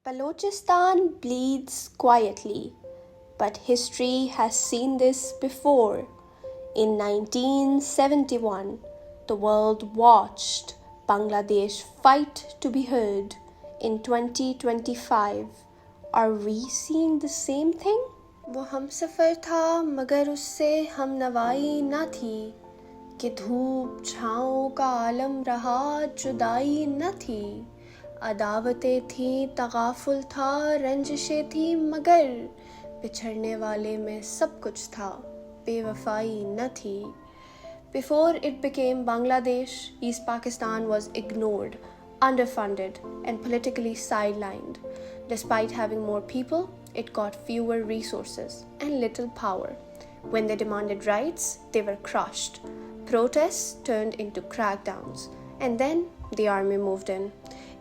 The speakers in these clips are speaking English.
Balochistan bleeds quietly, but history has seen this before. In 1971, the world watched Bangladesh fight to be heard. In 2025, are we seeing the same thing? वो हमसफर था मगर उससे हम नवाई न थी कि धूप छाँव का आलम रहा जुदाई न थी अदावतें थीं तगाफुल था रंजिशें थीं मगर बिछड़ने वाले में सब कुछ था बेवफाई न थी. Before it became Bangladesh, East Pakistan was ignored, underfunded, and politically sidelined. Despite having more people, it got fewer resources and little power. When they demanded rights, they were crushed. Protests turned into crackdowns, and then the army moved in.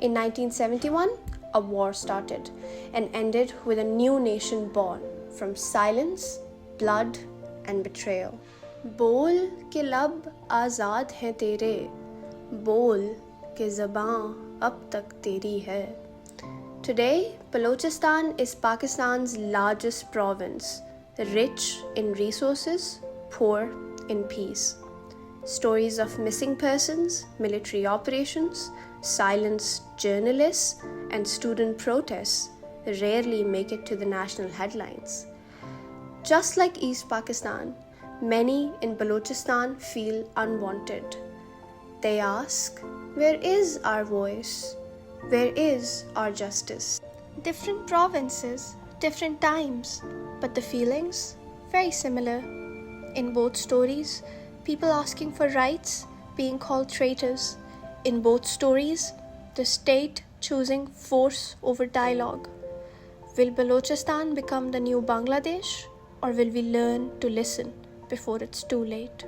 In 1971, a war started and ended with a new nation born from silence, blood, and betrayal. बोल के लब आज़ाद हैं तेरे, बोल के ज़बां अब तक तेरी है. Today, Balochistan is Pakistan's largest province, rich in resources, poor in peace. Stories of missing persons, military operations, silenced journalists, and student protests rarely make it to the national headlines. Just like East Pakistan, many in Balochistan feel unwanted. They ask, where is our voice? Where is our justice? Different provinces, different times, but the feelings very similar. In both stories, people asking for rights, being called traitors. In both stories, the state choosing force over dialogue. Will Balochistan become the new Bangladesh, or will we learn to listen before it's too late?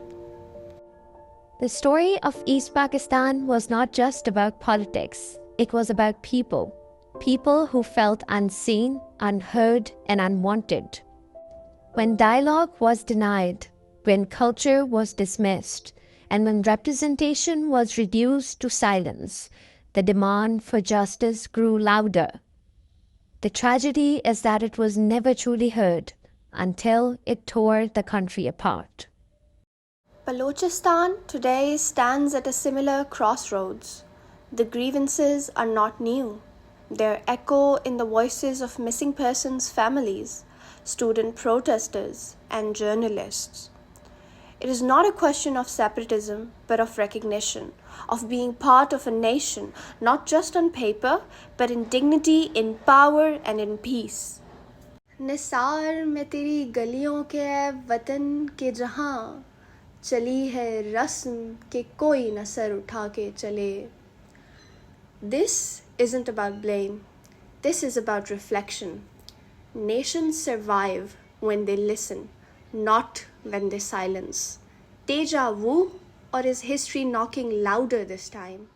The story of East Pakistan was not just about politics. It was about people. People who felt unseen, unheard, and unwanted. When dialogue was denied, when culture was dismissed, and when representation was reduced to silence, the demand for justice grew louder. The tragedy is that it was never truly heard until it tore the country apart. Balochistan today stands at a similar crossroads. The grievances are not new. Their echo in the voices of missing persons' families, student protesters, and journalists. It is not a question of separatism, but of recognition, of being part of a nation, not just on paper, but in dignity, in power, and in peace. Nisar में तेरी गलियों के वतन के जहाँ चली है रस्म के कोई न सर उठा के चले. This isn't about blame. This is about reflection. Nations survive when they listen, not when they silence. Deja vu, or is history knocking louder this time?